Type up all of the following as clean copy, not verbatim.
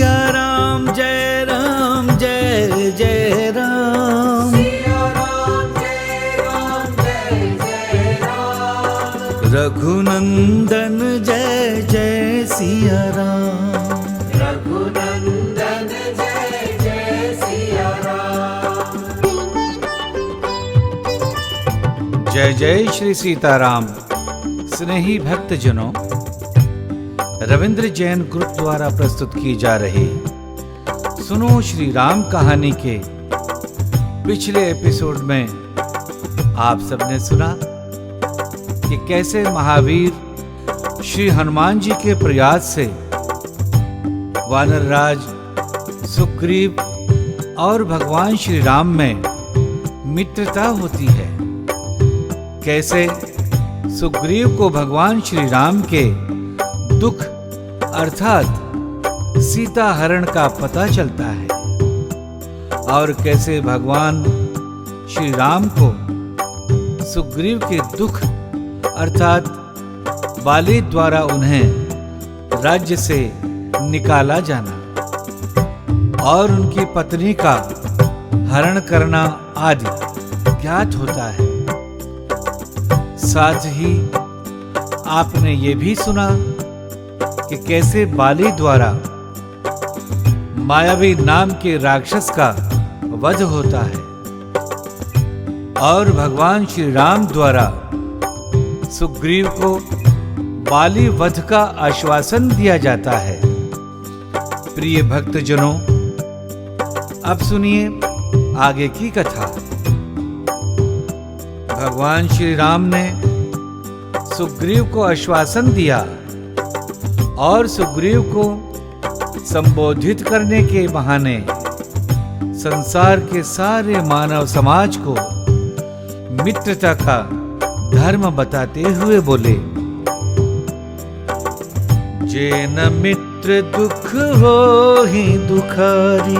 सिया राम जय राम जय जय राम। सिया राम जय राम जय जय राम। रघुनंदन जय जय सिया राम। रघुनंदन जय जय सिया राम। जय जय श्री सीताराम। स्नेही भक्तजनों, रविंद्र जैन ग्रुप द्वारा प्रस्तुत की जा रही सुनो श्री राम कहानी के पिछले एपिसोड में आप सबने सुना कि कैसे महावीर श्री हनुमान जी के प्रयास से वानर राज सुग्रीव और भगवान श्री राम में मित्रता होती है। कैसे सुग्रीव को भगवान श्री राम के दुख अर्थात सीता हरण का पता चलता है और कैसे भगवान श्री राम को सुग्रीव के दुख अर्थात बाली द्वारा उन्हें राज्य से निकाला जाना और उनकी पत्नी का हरण करना आदि ज्ञात होता है। साथ ही आपने ये भी सुना कि कैसे बाली द्वारा मायावी नाम के राक्षस का वध होता है और भगवान श्री राम द्वारा सुग्रीव को बाली वध का आश्वासन दिया जाता है। प्रिय भक्तजनों, अब सुनिए आगे की कथा। भगवान श्री राम ने सुग्रीव को आश्वासन दिया और सुग्रीव को संबोधित करने के बहाने संसार के सारे मानव समाज को मित्रता का धर्म बताते हुए बोले, जेन मित्र दुख हो ही दुखारी,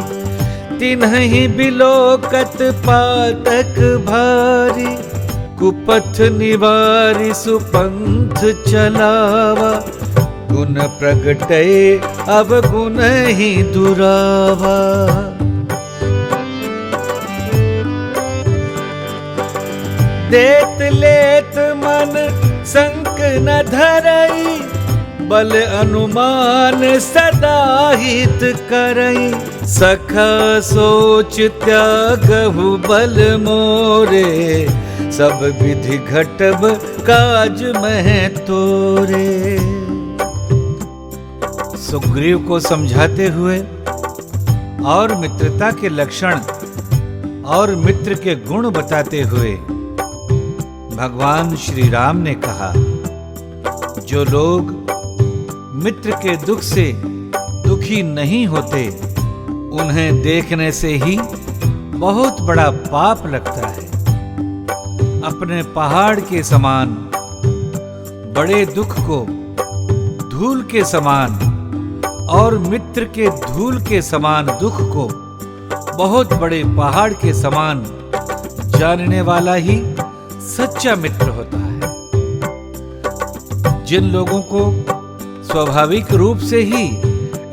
तिन्हि बिलोकत पातक भारी। कुपथ निवारी सुपंथ चलावा, गुण प्रगटे अब गुण ही दुरावा। देत लेत मन संक न धरई, बल अनुमान सदा हित करई। सखा सोच त्यागहु बल मोरे, सब विधि घटब काज में तोरे। सुग्रीव को समझाते हुए और मित्रता के लक्षण और मित्र के गुण बताते हुए भगवान श्री राम ने कहा, जो लोग मित्र के दुख से दुखी नहीं होते, उन्हें देखने से ही बहुत बड़ा पाप लगता है। अपने पहाड़ के समान बड़े दुख को धूल के समान और मित्र के धूल के समान दुख को बहुत बड़े पहाड़ के समान जानने वाला ही सच्चा मित्र होता है। जिन लोगों को स्वाभाविक रूप से ही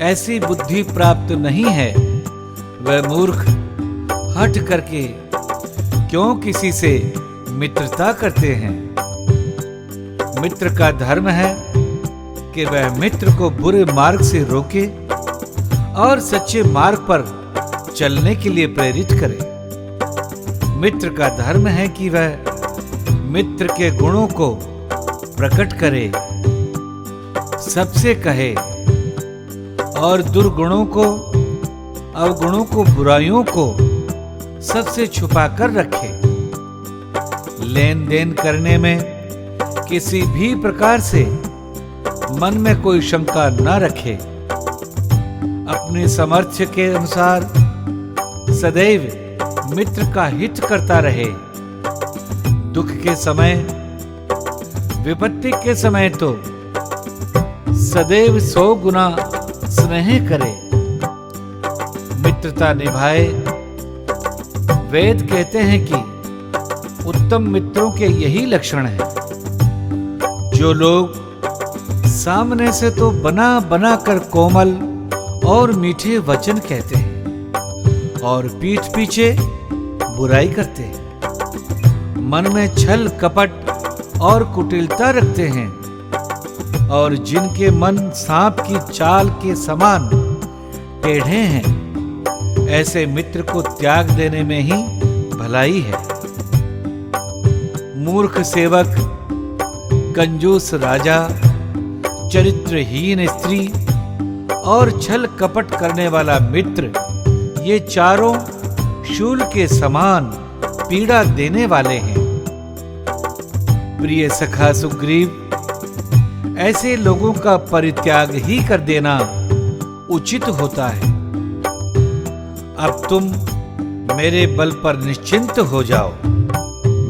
ऐसी बुद्धि प्राप्त नहीं है, वह मूर्ख हठ करके क्यों किसी से मित्रता करते हैं। मित्र का धर्म है कि वह मित्र को बुरे मार्ग से रोके और सच्चे मार्ग पर चलने के लिए प्रेरित करे। मित्र का धर्म है कि वह मित्र के गुणों को प्रकट करे, सबसे कहे और दुर्गुणों को, अवगुणों को, बुराइयों को सबसे छुपा कर रखे। लेन देन करने में किसी भी प्रकार से मन में कोई शंका न रखे। अपने सामर्थ्य के अनुसार सदैव मित्र का हित करता रहे। दुख के समय, विपत्ति के समय तो सदैव 100 गुना स्नेह करे, मित्रता निभाए। वेद कहते हैं कि उत्तम मित्रों के यही लक्षण हैं। जो लोग सामने से तो बना बना कर कोमल और मीठे वचन कहते हैं और पीठ पीछे बुराई करते हैं। मन में छल कपट और कुटिलता रखते हैं और जिनके मन सांप की चाल के समान टेढ़े हैं, ऐसे मित्र को त्याग देने में ही भलाई है। मूर्ख सेवक, कंजूस राजा, चरित्रहीन स्त्री और छल कपट करने वाला मित्र, ये चारों शूल के समान पीड़ा देने वाले हैं। प्रिय सखा सुग्रीव, ऐसे लोगों का परित्याग ही कर देना उचित होता है। अब तुम मेरे बल पर निश्चिंत हो जाओ।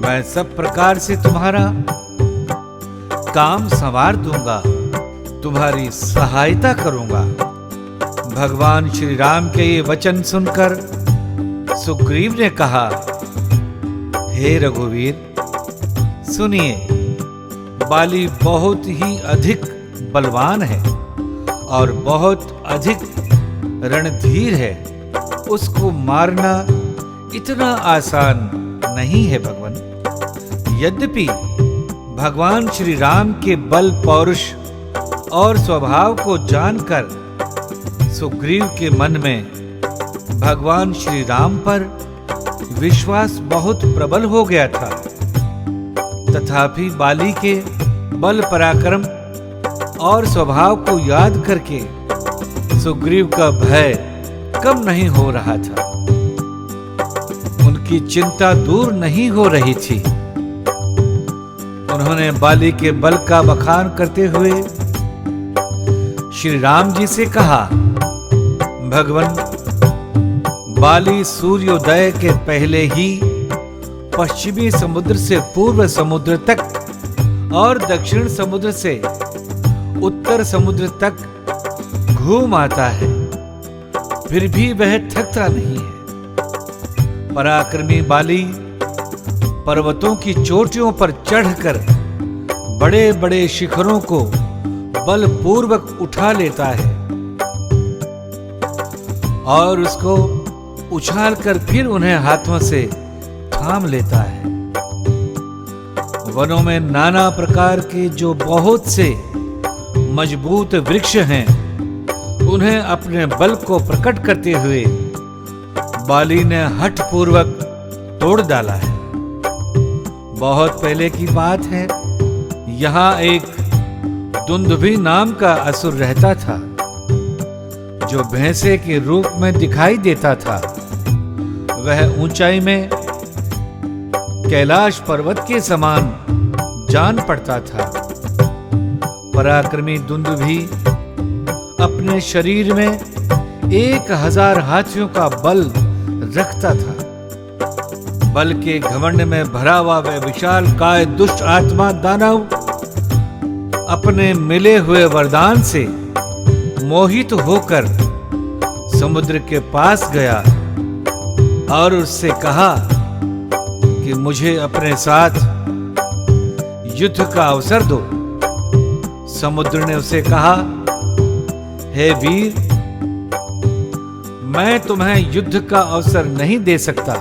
मैं सब प्रकार से तुम्हारा काम संवार दूंगा, तुम्हारी सहायता करूंगा। भगवान श्री राम के ये वचन सुनकर सुग्रीव ने कहा, हे रघुवीर, सुनिए, बाली बहुत ही अधिक बलवान है और बहुत अधिक रणधीर है। उसको मारना इतना आसान नहीं है भगवान। यद्यपि भगवान श्री राम के बल, पौरुष और स्वभाव को जानकर सुग्रीव के मन में भगवान श्री राम पर विश्वास बहुत प्रबल हो गया था। तथापि बाली के बल, पराक्रम और स्वभाव को याद करके सुग्रीव का भय कम नहीं हो रहा था। उनकी चिंता दूर नहीं हो रही थी। उन्होंने बाली के बल का बखान करते हुए श्री राम जी से कहा, भगवान, बाली सूर्योदय के पहले ही पश्चिमी समुद्र से पूर्व समुद्र तक और दक्षिण समुद्र से उत्तर समुद्र तक घूम आता है, फिर भी वह थकता नहीं है। पराक्रमी बाली पर्वतों की चोटियों पर चढ़कर बड़े बड़े शिखरों को बलपूर्वक उठा लेता है और उसको उछालकर फिर उन्हें हाथों से थाम लेता है। वनों में नाना प्रकार के जो बहुत से मजबूत वृक्ष हैं, उन्हें अपने बल को प्रकट करते हुए बाली ने हठपूर्वक तोड़ डाला है। बहुत पहले की बात है, यहाँ एक दुंदुभी नाम का असुर रहता था, जो भैंसे के रूप में दिखाई देता था। वह ऊंचाई में कैलाश पर्वत के समान जान पड़ता था। पराक्रमी दुंदुभी अपने शरीर में 1000 हाथियों का बल रखता था। बल के घमंड में भरा हुआ वह विशाल काय दुष्ट आत्मा दानव अपने मिले हुए वरदान से मोहित होकर समुद्र के पास गया और उससे कहा कि मुझे अपने साथ युद्ध का अवसर दो। समुद्र ने उसे कहा, हे वीर, मैं तुम्हें युद्ध का अवसर नहीं दे सकता।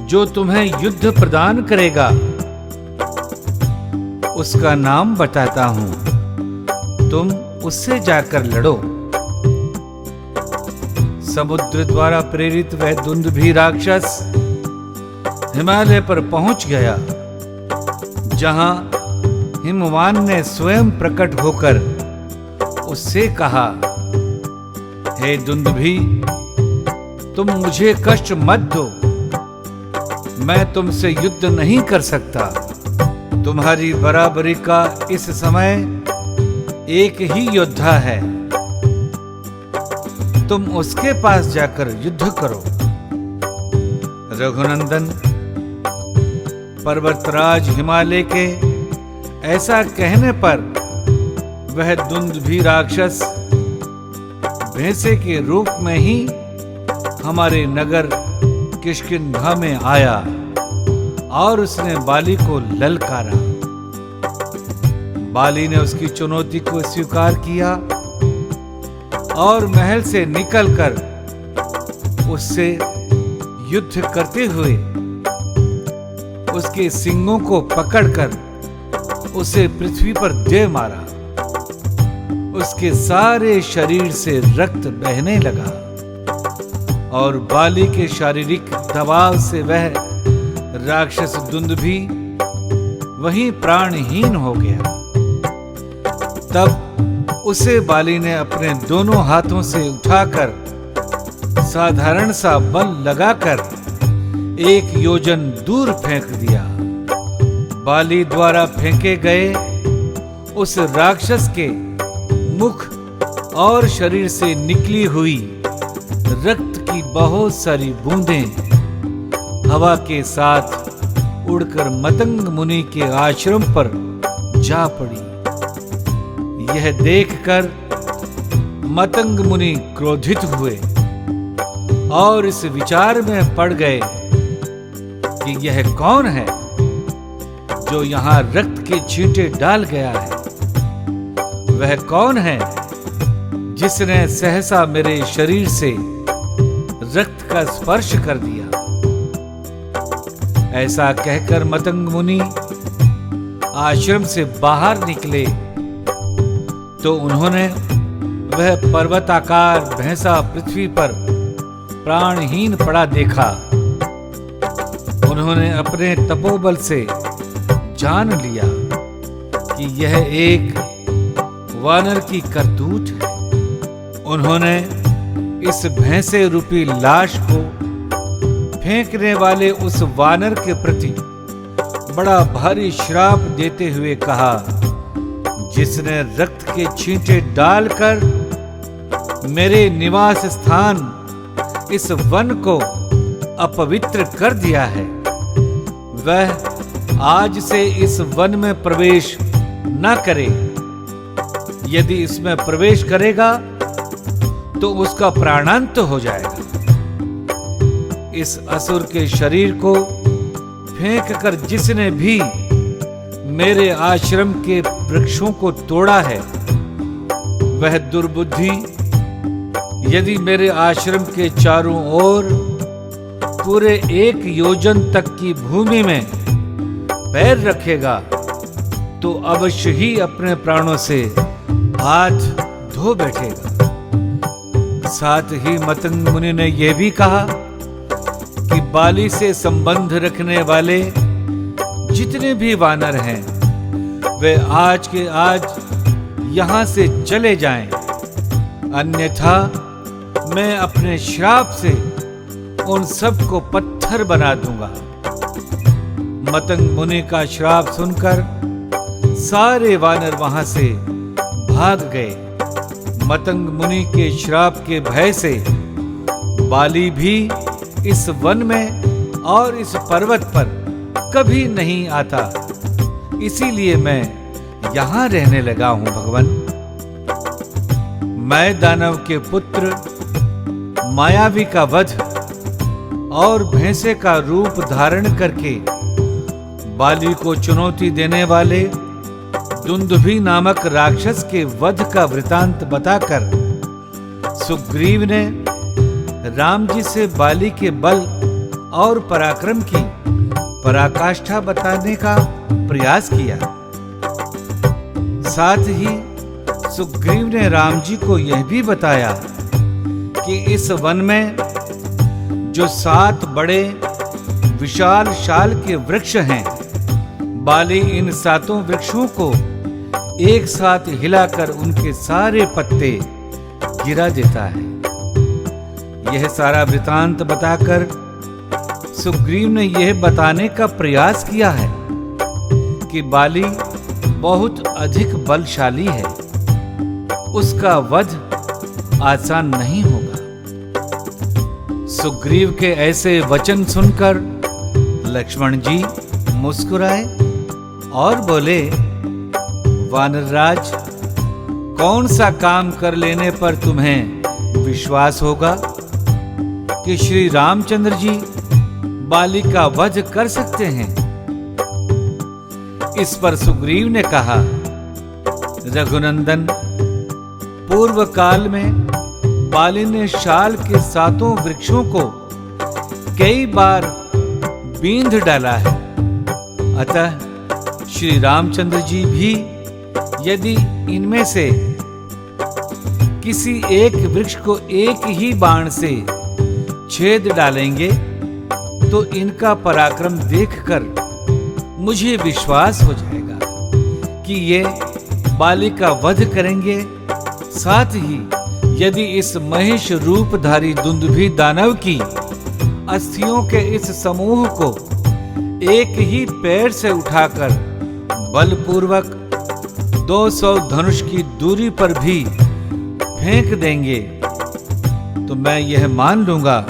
जो तुम्हें युद्ध प्रदान करेगा उसका नाम बताता हूं, तुम उससे जाकर लड़ो। समुद्र द्वारा प्रेरित वह दुंदुभी राक्षस हिमालय पर पहुंच गया, जहां हिमवान ने स्वयं प्रकट होकर उससे कहा, हे दुंदुभी, तुम मुझे कष्ट मत दो, मैं तुमसे युद्ध नहीं कर सकता। तुम्हारी बराबरी का इस समय एक ही योद्धा है, तुम उसके पास जाकर युद्ध करो। रघुनंदन, पर्वतराज हिमालय के ऐसा कहने पर वह दुंदुभी राक्षस भैंसे के रूप में ही हमारे नगर किष्किंधा में आया और उसने बाली को ललकारा। बाली ने उसकी चुनौती को स्वीकार किया और महल से निकलकर उससे युद्ध करते हुए उसके सींगों को पकड़कर उसे पृथ्वी पर दे मारा। उसके सारे शरीर से रक्त बहने लगा और बाली के शारीरिक दबाव से वह राक्षस दुंदुभी वहीं प्राणहीन हो गया। तब उसे बाली ने अपने दोनों हाथों से उठाकर साधारण सा बल लगाकर 1 योजन दूर फेंक दिया। बाली द्वारा फेंके गए उस राक्षस के मुख और शरीर से निकली हुई रक्त की बहुत सारी बूंदें हवा के साथ उड़कर मतंग मुनि के आश्रम पर जा पड़ी। यह देखकर मतंग मुनि क्रोधित हुए और इस विचार में पड़ गए कि यह कौन है जो यहाँ रक्त के छींटे डाल गया है। वह कौन है जिसने सहसा मेरे शरीर से रक्त का स्पर्श कर दिया। ऐसा कहकर मतंग मुनि आश्रम से बाहर निकले तो उन्होंने वह पर्वताकार भैंसा पृथ्वी पर प्राणहीन पड़ा देखा। उन्होंने अपने तपोबल से जान लिया कि यह एक वानर की करतूत है। उन्होंने इस भैंसे रूपी लाश को फेंकने वाले उस वानर के प्रति बड़ा भारी श्राप देते हुए कहा, जिसने रक्त के छींटे डालकर मेरे निवास स्थान इस वन को अपवित्र कर दिया है, वह आज से इस वन में प्रवेश न करे। यदि इसमें प्रवेश करेगा तो उसका प्राणांत हो जाएगा। इस असुर के शरीर को फेंककर जिसने भी मेरे आश्रम के वृक्षों को तोड़ा है, वह दुर्बुद्धि यदि मेरे आश्रम के चारों ओर पूरे 1 योजन तक की भूमि में पैर रखेगा तो अवश्य ही अपने प्राणों से हाथ धो बैठेगा। साथ ही मतंग मुनि ने यह भी कहा कि बाली से संबंध रखने वाले जितने भी वानर हैं, वे आज के आज यहां से चले जाएं, अन्यथा मैं अपने श्राप से उन सबको पत्थर बना दूंगा। मतंग मुनि का श्राप सुनकर सारे वानर वहां से भाग गए। मतंग मुनि के श्राप के भय से बाली भी इस वन में और इस पर्वत पर कभी नहीं आता, इसीलिए मैं यहां रहने लगा हूं। भगवान, मैं दानव के पुत्र मायावी का वध और भैंसे का रूप धारण करके बाली को चुनौती देने वाले दुंदुभी नामक राक्षस के वध का वृतांत बताकर सुग्रीव ने राम जी से बाली के बल और पराक्रम की पराकाष्ठा बताने का प्रयास किया। साथ ही सुग्रीव ने राम जी को यह भी बताया कि इस वन में जो 7 बड़े विशाल शाल के वृक्ष हैं, बाली इन 7 वृक्षों को एक साथ हिलाकर उनके सारे पत्ते गिरा देता है। यह सारा वृतांत बताकर सुग्रीव ने यह बताने का प्रयास किया है कि बाली बहुत अधिक बलशाली है, उसका वध आसान नहीं होगा। सुग्रीव के ऐसे वचन सुनकर लक्ष्मण जी मुस्कुराए और बोले, वानरराज, कौन सा काम कर लेने पर तुम्हें विश्वास होगा कि श्री रामचंद्र जी बाली का वध कर सकते हैं? इस पर सुग्रीव ने कहा, रघुनंदन, पूर्व काल में बाली ने शाल के 7 वृक्षों को कई बार बींध डाला है। अतः श्री रामचंद्र जी भी यदि इनमें से किसी एक वृक्ष को एक ही बाण से छेद डालेंगे तो इनका पराक्रम देखकर मुझे विश्वास हो जाएगा कि ये बाली का वध करेंगे। साथ ही यदि इस महिष रूपधारी दुंदुभी दानव की अस्थियों के इस समूह को एक ही पैर से उठाकर बलपूर्वक 200 धनुष की दूरी पर भी फेंक देंगे तो मैं यह मान लूंगा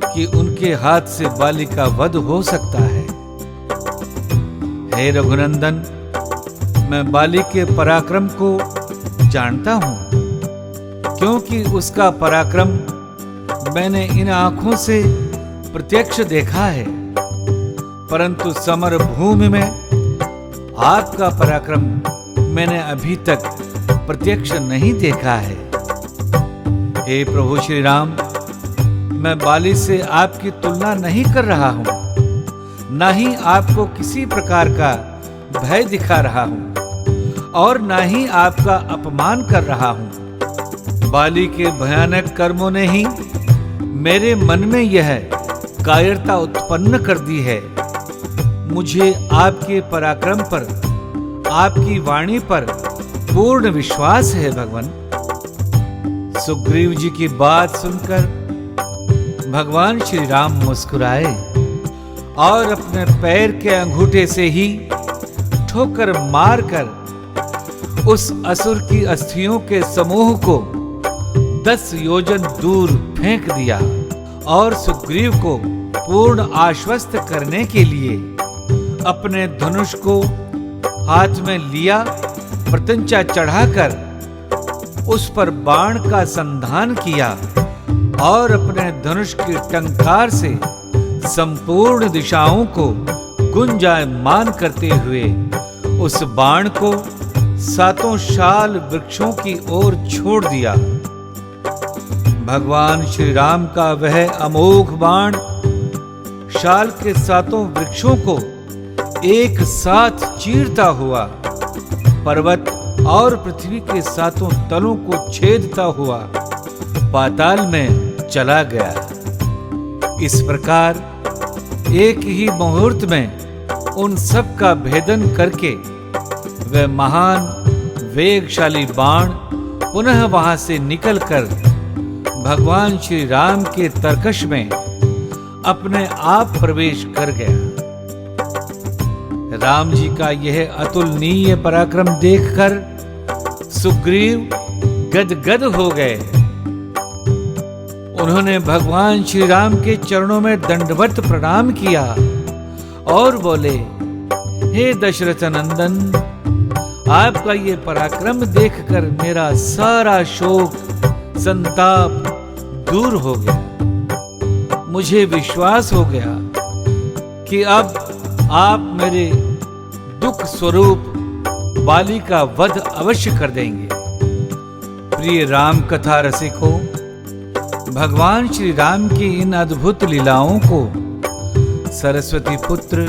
कि उनके हाथ से बाली का वध हो सकता है। हे रघुनंदन, मैं बाली के पराक्रम को जानता हूं, क्योंकि उसका पराक्रम मैंने इन आंखों से प्रत्यक्ष देखा है। परंतु समर भूमि में आपका पराक्रम मैंने अभी तक प्रत्यक्ष नहीं देखा है। हे प्रभु श्री राम, मैं बाली से आपकी तुलना नहीं कर रहा हूं, न ही आपको किसी प्रकार का भय दिखा रहा हूं और न ही आपका अपमान कर रहा हूं। बाली के भयानक कर्मों ने ही मेरे मन में यह कायरता उत्पन्न कर दी है। मुझे आपके पराक्रम पर, आपकी वाणी पर पूर्ण विश्वास है भगवान। सुग्रीव जी की बात सुनकर भगवान श्री राम मुस्कुराए और अपने पैर के अंगूठे से ही ठोकर मारकर उस असुर की अस्थियों के समूह को 10 योजन दूर फेंक दिया और सुग्रीव को पूर्ण आश्वस्त करने के लिए अपने धनुष को हाथ में लिया, प्रत्यंचा चढ़ाकर उस पर बाण का संधान किया और अपने धनुष की टंकार से संपूर्ण दिशाओं को गुंजायमान करते हुए उस बाण को 7 शाल वृक्षों की ओर छोड़ दिया। भगवान श्री राम का वह अमोघ बाण शाल के 7 वृक्षों को एक साथ चीरता हुआ पर्वत और पृथ्वी के 7 तलों को छेदता हुआ पाताल में चला गया। इस प्रकार एक ही मुहूर्त में उन सब का भेदन करके वह महान वेगशाली बाण पुनः वहां से निकलकर भगवान श्री राम के तरकश में अपने आप प्रवेश कर गया। राम जी का यह अतुलनीय पराक्रम देखकर सुग्रीव गदगद हो गए। उन्होंने भगवान श्री राम के चरणों में दंडवत प्रणाम किया और बोले, हे दशरथ नंदन, आपका ये पराक्रम देखकर मेरा सारा शोक संताप दूर हो गया। मुझे विश्वास हो गया कि अब आप मेरे दुख स्वरूप बाली का वध अवश्य कर देंगे। प्रिय राम कथा रसिकों, भगवान श्री राम की इन अद्भुत लीलाओं को सरस्वती पुत्र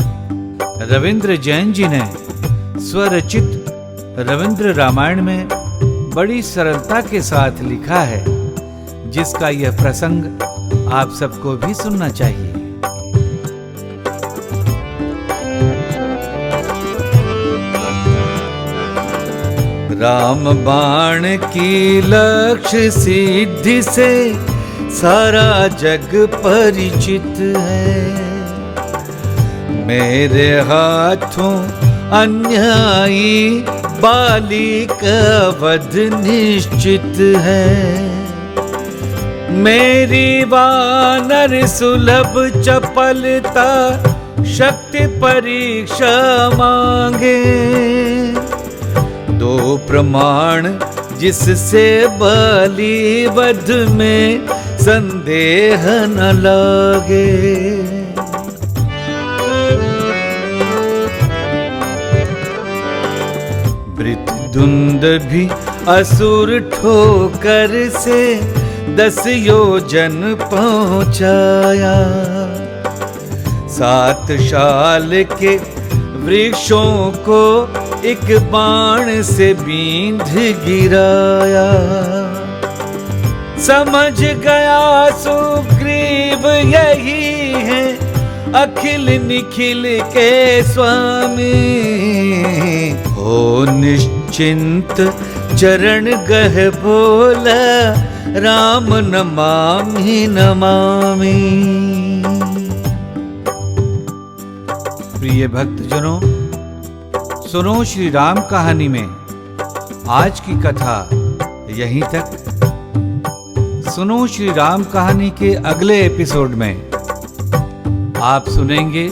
रविंद्र जैन जी ने स्वरचित रविंद्र रामायण में बड़ी सरलता के साथ लिखा है, जिसका यह प्रसंग आप सबको भी सुनना चाहिए। राम बाण की लक्ष्य सिद्धि से सारा जग परिचित है। मेरे हाथों अन्यायी बाली का वध निश्चित है। मेरी वानर सुलभ चपलता शक्ति परीक्षा मांगे। 2 प्रमाण जिससे बाली वध में संदेह न लागे। वृत्रदुंद भी असुर ठोकर से 10 योजन पहुंचाया। 7 शाल के वृक्षों को एक बाण से बींध गिराया। समझ गया सुग्रीव यही है अखिल निखिल के स्वामी। हो निश्चिंत चरण गह बोला राम नमामि नमामि। प्रिय भक्तजनों, सुनो श्री राम कहानी में आज की कथा यहीं तक। सुनो श्री राम कहानी के अगले एपिसोड में आप सुनेंगे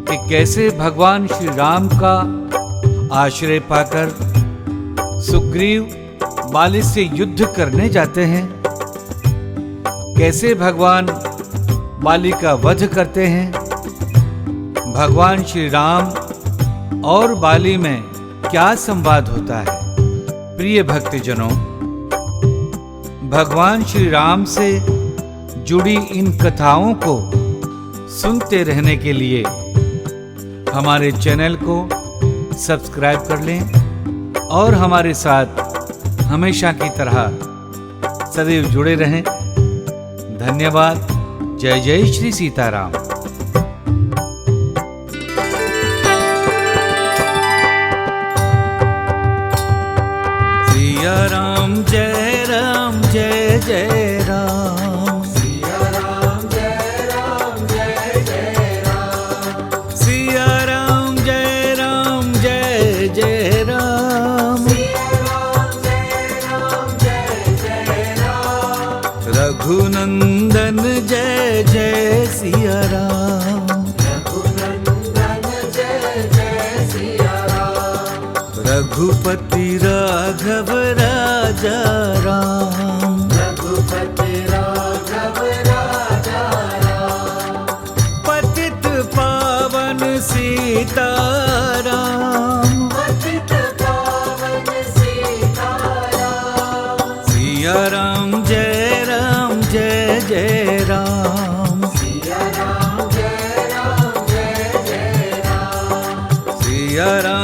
कि कैसे भगवान श्री राम का आश्रय पाकर सुग्रीव बाली से युद्ध करने जाते हैं, कैसे भगवान बाली का वध करते हैं, भगवान श्री राम और बाली में क्या संवाद होता है। प्रिय भक्तजनों, भगवान श्री राम से जुड़ी इन कथाओं को सुनते रहने के लिए हमारे चैनल को सब्सक्राइब कर लें और हमारे साथ हमेशा की तरह सदैव जुड़े रहें। धन्यवाद। जय जय श्री सीताराम। सिया राम जय राम जय जय राम। सिया राम जय राम जय जय राम। सिया राम जय राम जय जय राम। सिया राम जय राम जय जय राम। रघुनंदन जय जय सिया राम। रघुनंदन जय जय सिया राम। रघुपति राघव राजा राम। रघुपति राघव राजा राम। पतित पावन सीता राम। पतित पावन सीता राम। सिया राम जय जय राम। सिया राम जय जय राम। सिया राम